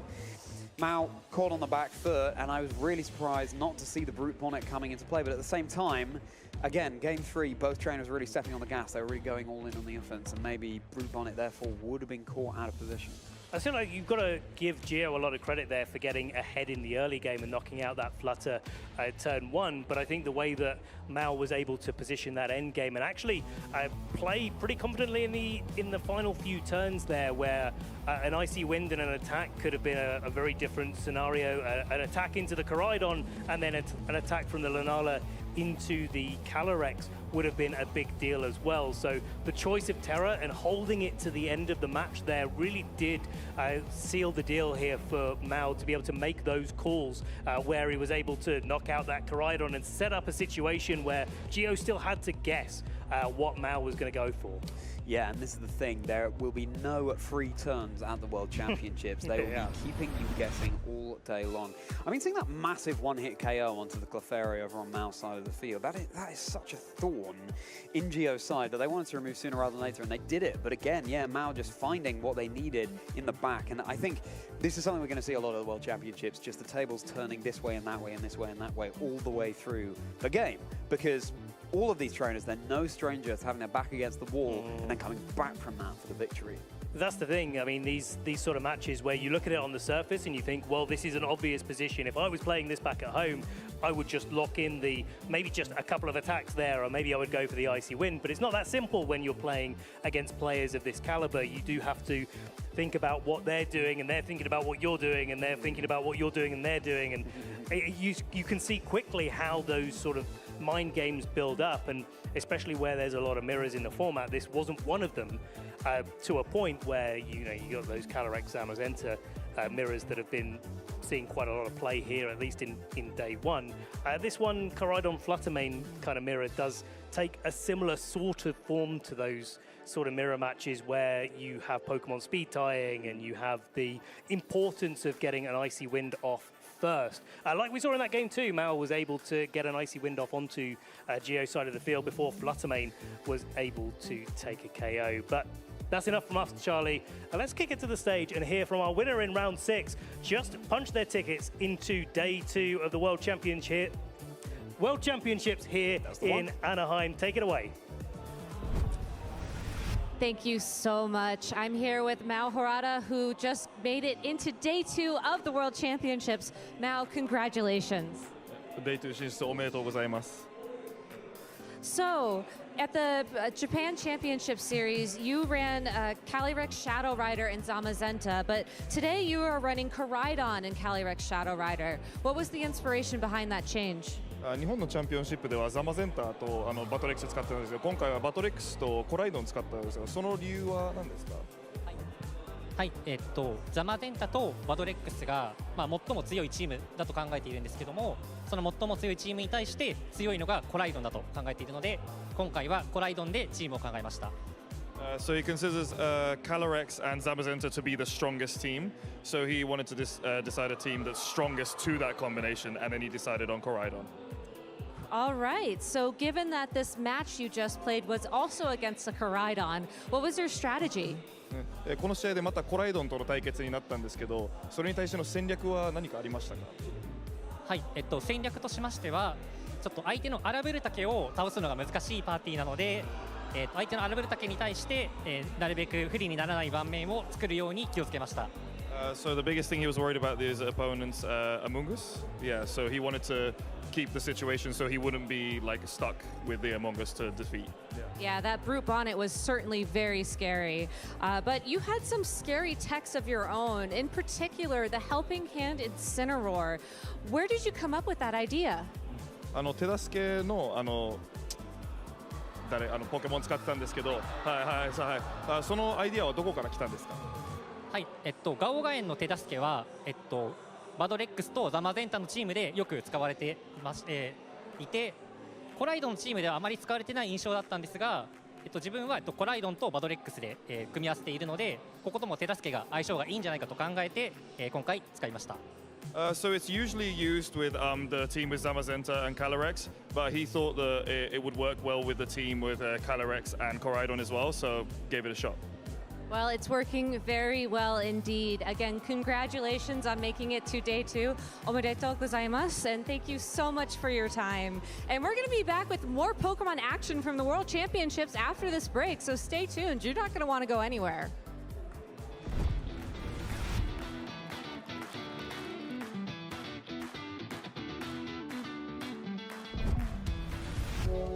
Mao caught on the back foot, and I was really surprised not to see the Brute Bonnet coming into play, but at the same time, again, game 3, both trainers really stepping on the gas. They were really going all in on the offense, and maybe Brute Bonnet therefore would have been caught out of position. I feel like you've got to give Gio a lot of credit there for getting ahead in the early game and knocking out that flutter turn 1. But I think the way that Mao was able to position that end game and actually play pretty confidently in the final few turns there, where an Icy Wind and an attack could have been a very different scenario. An attack into the Koraidon and then an attack from the Lunala into the Calyrex would have been a big deal as well. So the choice of Terra and holding it to the end of the match there really did seal the deal here for Mao to be able to make those calls where he was able to knock out that Koraidon and set up a situation where Gio still had to guess what Mao was going to go for. Yeah, and this is the thing. There will be no free turns at the World Championships. They will be keeping you guessing all day long. I mean, seeing that massive one-hit KO onto the Clefairy over on Mao's side of the field, that is such a thorn in Gio's side that they wanted to remove sooner rather than later, and they did it. But again, yeah, Mao just finding what they needed in the back. And I think this is something we're going to see a lot of the World Championships, just the tables turning this way and that way and this way and that way all the way through the game. Because all of these trainers, they're no stranger to having their back against the wall and then coming back from that for the victory. That's the thing. I mean, these sort of matches where you look at it on the surface and you think, well, this is an obvious position. If I was playing this back at home, I would just lock in maybe just a couple of attacks there, or maybe I would go for the Icy Wind. But it's not that simple when you're playing against players of this caliber. You do have to think about what they're doing, and they're thinking about what you're doing, and they're thinking about what you're doing and they're doing. And you can see quickly how those sort of mind games build up, and especially where there's a lot of mirrors in the format. This wasn't one of them, to a point where you got those Calyrex Zamazenta mirrors that have been seeing quite a lot of play here, at least in day one. This one, Koraidon Fluttermane kind of mirror, does take a similar sort of form to those sort of mirror matches where you have Pokemon speed tying and you have the importance of getting an Icy Wind off first. Like we saw in that game too, Mao was able to get an Icy Wind off onto Gio's side of the field before Fluttermane was able to take a KO. But that's enough from us, Charlie. Let's kick it to the stage and hear from our winner in round 6. Just punch their tickets into day 2 of the World Championships here in Anaheim. Take it away. Thank you so much. I'm here with Mao Harada, who just made it into day 2 of the World Championships. Mao, congratulations. Day 2 進出おめでとうございます。 So, at the Japan Championship Series, you ran Calyrex Shadow Rider and Zamazenta, but today you are running Koraidon and Calyrex Shadow Rider. What was the inspiration behind that change? 日本のチャンピオンシップではザマゼンターとバトレックス使ってるんですけど、今回はバトレックスとコライドン使ったんですが、その理由は何ですか？はい、ザマゼンタとバドレックスが、最も強いチームだと考えているんですけども、その最も強いチームに対して強いのがコライドンだと考えているので、今回はコライドンでチームを考えました。So he considers Calyrex and Zamazenta to be the strongest team. So he wanted to decide a team that's strongest to that combination, and then he decided on Koraidon. All right, so given that this match you just played was also against the Koraidon, what was your strategy? この試合でまたコライドンとの対決になったんですけど、それに対しての戦略は何かありましたか？はい、戦略としましては、ちょっと相手のアラブルタケを倒すのが難しいパーティーなので、相手のアラブルタケに対して、なるべく不利にならない盤面を作るように気をつけました。So the biggest thing he was worried about is opponents Among Us. Yeah, so he wanted to keep the situation so he wouldn't be like stuck with the Among Us to defeat. Yeah, that brute bonnet was certainly very scary. But you had some scary techs of your own, in particular the Helping Hand Incineroar. Where did you come up with that idea? 手助けのポケモン使ってたんですけど、そのアイディアはどこから来たんですか？はい、ガオガエンの手助けは、バドレックスとザマゼンタのチームでよく使われていて、コライドンのチームではあまり使われてない印象だったんですが、自分は、コライドンとバドレックスで、組み合わせているので、こことも手助けが相性がいいんじゃないかと考えて、今回使いました。So it's usually used with the team with Zamazenta and Calyrex, but he thought that it would work well with the team with Calyrex and Koraidon as well, so gave it a shot. Well, it's working very well indeed. Again, congratulations on making it to day 2. Omedetou gozaimasu, and thank you so much for your time. And we're going to be back with more Pokemon action from the World Championships after this break, so stay tuned. You're not going to want to go anywhere.